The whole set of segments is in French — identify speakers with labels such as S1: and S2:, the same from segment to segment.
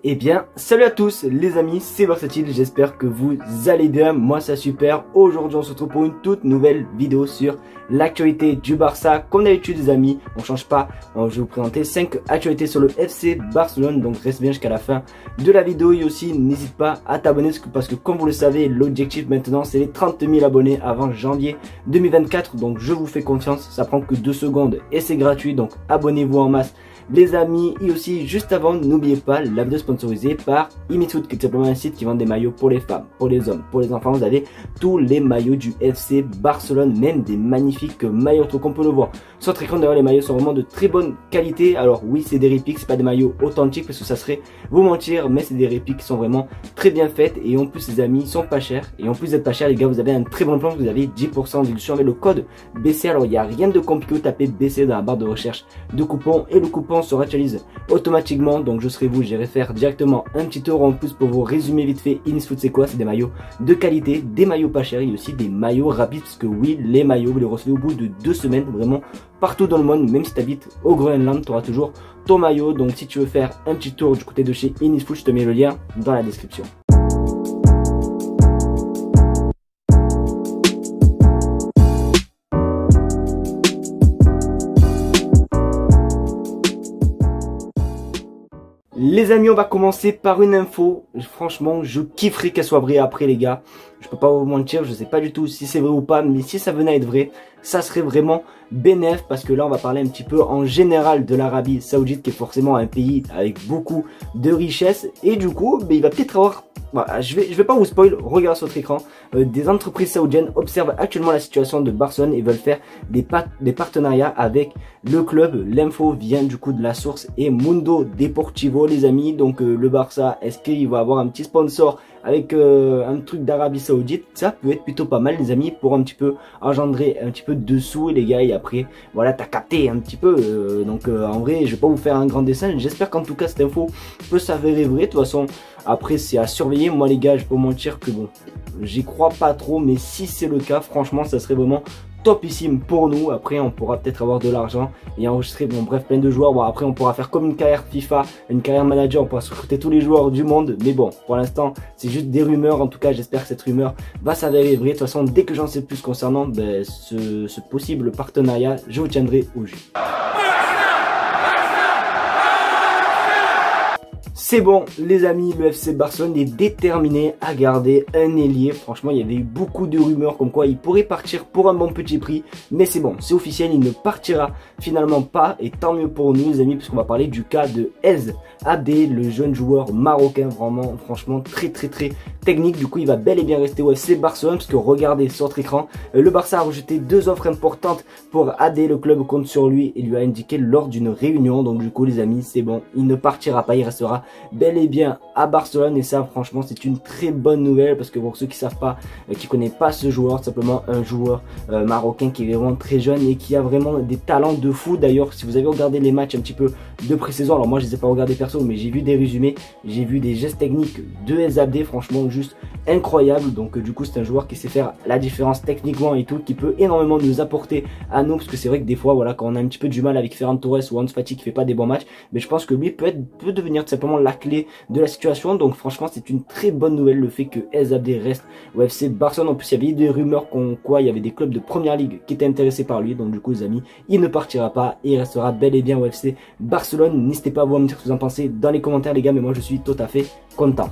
S1: Eh bien, salut à tous les amis, c'est Versatile, j'espère que vous allez bien, moi ça super. Aujourd'hui on se retrouve pour une toute nouvelle vidéo sur l'actualité du Barça. Comme d'habitude les amis, on change pas, je vais vous présenter 5 actualités sur le FC Barcelone, donc reste bien jusqu'à la fin de la vidéo. Et aussi n'hésite pas à t'abonner parce que comme vous le savez, l'objectif maintenant c'est les 30 000 abonnés avant janvier 2024. Donc je vous fais confiance, ça prend que 2 secondes et c'est gratuit, donc abonnez-vous en masse les amis. Et aussi juste avant, n'oubliez pas la vidéo sponsorisée par Imitfoot, qui est simplement un site qui vend des maillots pour les femmes, pour les hommes, pour les enfants. Vous avez tous les maillots du FC Barcelone, même des magnifiques maillots. Donc on peut le voir sur votre écran. D'ailleurs les maillots sont vraiment de très bonne qualité. Alors oui, c'est des répliques, c'est pas des maillots authentiques parce que ça serait vous mentir, mais c'est des répliques qui sont vraiment très bien faites. Et en plus les amis, ils sont pas chers. Et en plus d'être pas chers les gars, vous avez un très bon plan, vous avez 10% de réduction avec le code BC. Alors il n'y a rien de compliqué, vous tapez BC dans la barre de recherche de coupons et le coupon se actualise automatiquement. Donc je serai vous, j'irai faire directement un petit euro en plus pour vous résumer vite fait. Inisfoot c'est quoi? C'est des maillots de qualité, des maillots pas chers et aussi des maillots rapides, parce que oui, les maillots vous les recevez au bout de 2 semaines, vraiment partout dans le monde. Même si tu habites au Groenland, tu auras toujours ton maillot. Donc si tu veux faire un petit tour du côté de chez Inisfoot, je te mets le lien dans la description. Les amis, on va commencer par une info. Franchement, je kifferais qu'elle soit vraie après les gars. Je peux pas vous mentir, je sais pas du tout si c'est vrai ou pas, mais si ça venait à être vrai, ça serait vraiment bénéf, parce que là on va parler un petit peu en général de l'Arabie Saoudite, qui est forcément un pays avec beaucoup de richesses. Et du coup, il va peut-être avoir... Voilà, je vais pas vous spoil, regardez sur votre écran. Des entreprises saoudiennes observent actuellement la situation de Barcelone et veulent faire des partenariats avec le club. L'info vient du coup de la source et Mundo Deportivo les amis. Donc le Barça, est-ce qu'il va avoir un petit sponsor avec un truc d'Arabie Saoudite? Ça peut être plutôt pas mal les amis, pour un petit peu engendrer un petit peu de sous les gars. Et après voilà, t'as capté un petit peu. En vrai je vais pas vous faire un grand dessin. J'espère qu'en tout cas cette info peut s'avérer vraie. De toute façon après c'est à surveiller. Moi les gars, je peux mentir que bon, j'y crois pas trop, mais si c'est le cas, franchement ça serait vraiment topissime pour nous. Après on pourra peut-être avoir de l'argent et enregistrer, bon bref, plein de joueurs. Bon après on pourra faire comme une carrière FIFA, une carrière manager, on pourra recruter tous les joueurs du monde. Mais bon, pour l'instant c'est juste des rumeurs. En tout cas j'espère que cette rumeur va s'avérer vraie. De toute façon dès que j'en sais plus concernant ce possible partenariat, je vous tiendrai au jus. C'est bon les amis, le FC Barcelone est déterminé à garder un ailier. Franchement il y avait eu beaucoup de rumeurs comme quoi il pourrait partir pour un bon petit prix. Mais c'est bon, c'est officiel, il ne partira finalement pas. Et tant mieux pour nous les amis, puisqu'on va parler du cas de Ez Abde, le jeune joueur marocain, vraiment franchement très technique. Du coup il va bel et bien rester au FC Barcelone, parce que regardez sur votre écran, le Barça a rejeté 2 offres importantes pour Abde. Le club compte sur lui et lui a indiqué lors d'une réunion. Donc du coup les amis c'est bon, il ne partira pas, il restera bel et bien à Barcelone. Et ça franchement c'est une très bonne nouvelle, parce que pour ceux qui savent pas, qui connaissent pas ce joueur, simplement un joueur marocain qui est vraiment très jeune et qui a vraiment des talents de fou. D'ailleurs si vous avez regardé les matchs un petit peu de pré-saison, alors moi je les ai pas regardés perso, mais j'ai vu des résumés, j'ai vu des gestes techniques de Ez Abde, franchement juste incroyable. Donc du coup c'est un joueur qui sait faire la différence techniquement et tout, qui peut énormément nous apporter à nous, parce que c'est vrai que des fois voilà, quand on a un petit peu du mal avec Ferran Torres ou Ansu Fati qui fait pas des bons matchs, mais je pense que lui peut devenir tout simplement la clé de la situation. Donc franchement c'est une très bonne nouvelle le fait que Ez Abde reste au FC Barcelone. En plus il y avait des rumeurs il y avait des clubs de première ligue qui étaient intéressés par lui. Donc du coup les amis, il ne partira pas et il restera bel et bien au FC Barcelone. N'hésitez pas à vous me dire ce que vous en pensez dans les commentaires les gars, mais moi je suis tout à fait content.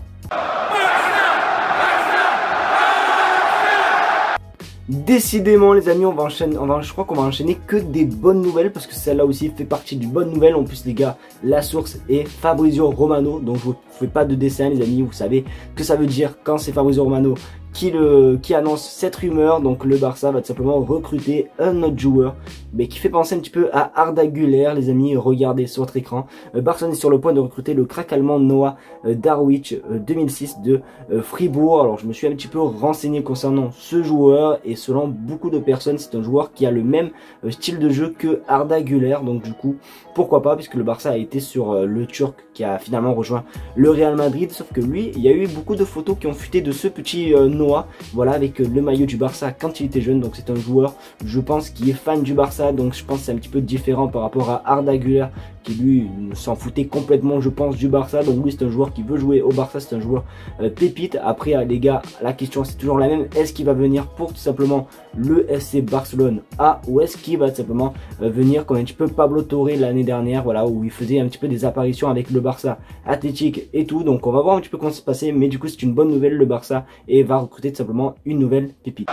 S1: Décidément les amis, je crois qu'on va enchaîner que des bonnes nouvelles, parce que celle-là aussi fait partie du bonne nouvelle. En plus les gars, la source est Fabrizio Romano, donc je vous fais pas de dessin les amis, vous savez que ça veut dire quand c'est Fabrizio Romano qui annonce cette rumeur. Donc le Barça va tout simplement recruter un autre joueur, mais qui fait penser un petit peu à Arda Güler les amis. Regardez sur votre écran, Barcelone est sur le point de recruter le crack allemand Noah Darwich 2006 de Fribourg. Alors je me suis un petit peu renseigné concernant ce joueur, et selon beaucoup de personnes c'est un joueur qui a le même style de jeu que Arda Güler. Donc du coup pourquoi pas, puisque le Barça a été sur le Turc qui a finalement rejoint le Real Madrid. Sauf que lui, il y a eu beaucoup de photos qui ont fuité de ce petit Noah, voilà, avec le maillot du Barça quand il était jeune. Donc c'est un joueur, je pense, qui est fan du Barça Barça, donc je pense que c'est un petit peu différent par rapport à Arda Güler qui lui s'en foutait complètement, je pense, du Barça. Donc lui c'est un joueur qui veut jouer au Barça, c'est un joueur pépite. Après les gars, la question c'est toujours la même, est-ce qu'il va venir pour tout simplement le FC Barcelone A, ou est-ce qu'il va tout simplement venir comme un petit peu Pablo Torre l'année dernière, voilà, où il faisait un petit peu des apparitions avec le Barça Athletic et tout. Donc on va voir un petit peu comment ça se passer, mais du coup c'est une bonne nouvelle, le Barça et va recruter tout simplement une nouvelle pépite.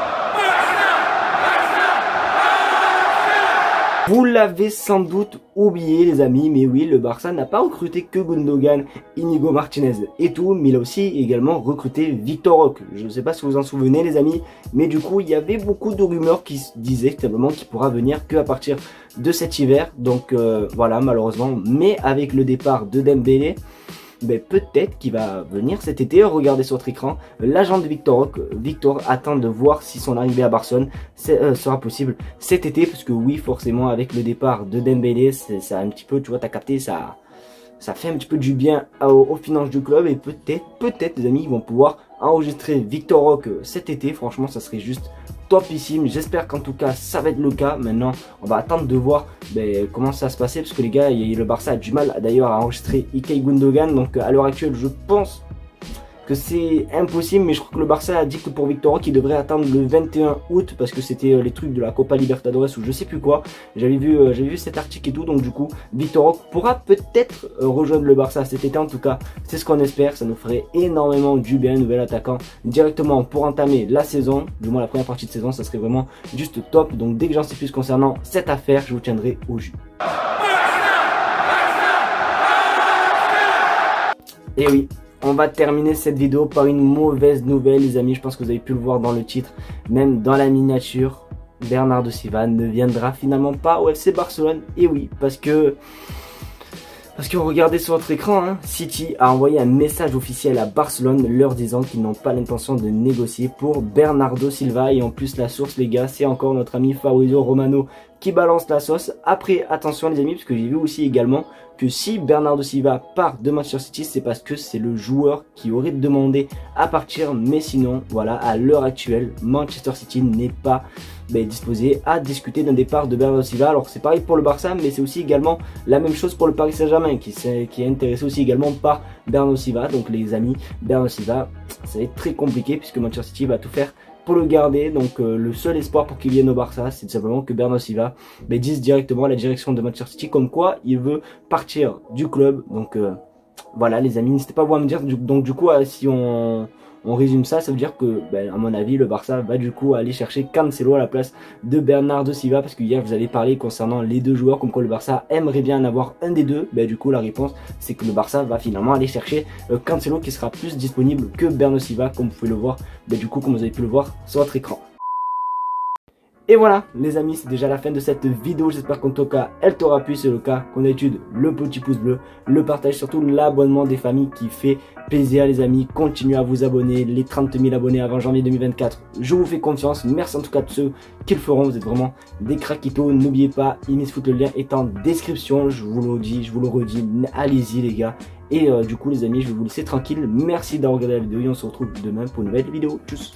S1: Vous l'avez sans doute oublié les amis, mais oui, le Barça n'a pas recruté que Gundogan, Inigo Martinez et tout, mais il a aussi également recruté Victor Roque. Je ne sais pas si vous vous en souvenez les amis, mais du coup il y avait beaucoup de rumeurs qui disaient simplement qu'il pourra venir que à partir de cet hiver. Donc voilà, malheureusement, mais avec le départ de Dembélé, ben peut-être qu'il va venir cet été. Regardez sur votre écran l'agent de Victor Roque. Victor attend de voir si son arrivée à Barcelone sera possible cet été, parce que oui, forcément avec le départ de Dembélé, ça un petit peu, tu vois, t'as capté, ça fait un petit peu du bien aux finances du club, et peut-être les amis, ils vont pouvoir enregistrer Victor Roque cet été. Franchement, ça serait juste topissime. J'espère qu'en tout cas ça va être le cas. Maintenant on va attendre de voir comment ça va se passer, parce que les gars, le Barça a du mal d'ailleurs à enregistrer Ilkay Gundogan. Donc à l'heure actuelle je pense que c'est impossible, mais je crois que le Barça a dit que pour Victor Roque il devrait attendre le 21 août, parce que c'était les trucs de la Copa Libertadores ou je sais plus quoi. J'avais vu cet article et tout, donc du coup Victor Roque pourra peut-être rejoindre le Barça cet été. En tout cas c'est ce qu'on espère, ça nous ferait énormément du bien, nouvel attaquant directement pour entamer la saison, du moins la première partie de saison, ça serait vraiment juste top. Donc dès que j'en sais plus concernant cette affaire, je vous tiendrai au jus. Et oui, on va terminer cette vidéo par une mauvaise nouvelle les amis, je pense que vous avez pu le voir dans le titre, même dans la miniature. Bernardo Silva ne viendra finalement pas au FC Barcelone. Et oui, parce que regardez sur votre écran, hein, City a envoyé un message officiel à Barcelone leur disant qu'ils n'ont pas l'intention de négocier pour Bernardo Silva. Et en plus la source les gars, c'est encore notre ami Fabrizio Romano qui balance la sauce. Après attention les amis, parce que j'ai vu aussi également que si Bernardo Silva part de Manchester City, c'est parce que c'est le joueur qui aurait demandé à partir. Mais sinon voilà, à l'heure actuelle Manchester City n'est pas disposé à discuter d'un départ de Bernardo Silva. Alors c'est pareil pour le Barça, mais c'est aussi également la même chose pour le Paris Saint-Germain qui est intéressé aussi également par Bernardo Silva. Donc les amis, Bernardo Silva, ça va être très compliqué puisque Manchester City va tout faire pour le garder. Donc le seul espoir pour qu'il vienne au Barça, c'est tout simplement que Bernardo Silva dise directement à la direction de Manchester City comme quoi il veut partir du club. Donc voilà les amis, n'hésitez pas à vous me dire. Donc du coup si on résume ça, ça veut dire que, à mon avis, le Barça va du coup aller chercher Cancelo à la place de Bernardo Silva, parce que hier je vous avais parlé concernant les deux joueurs, comme quoi le Barça aimerait bien en avoir un des deux. Du coup la réponse c'est que le Barça va finalement aller chercher Cancelo, qui sera plus disponible que Bernardo Silva, comme vous pouvez le voir, du coup comme vous avez pu le voir sur votre écran. Et voilà les amis, c'est déjà la fin de cette vidéo, j'espère qu'en tout cas elle t'aura plu. C'est le cas, qu'on étude le petit pouce bleu, le partage, surtout l'abonnement des familles qui fait plaisir les amis. Continuez à vous abonner, les 30 000 abonnés avant janvier 2024, je vous fais confiance. Merci en tout cas de ceux qui le feront, vous êtes vraiment des craquitos. N'oubliez pas, Imisfoot, le lien est en description, je vous le dis, je vous le redis, allez-y les gars. Et du coup les amis, je vais vous laisser tranquille, merci d'avoir regardé la vidéo et on se retrouve demain pour une nouvelle vidéo. Tchuss.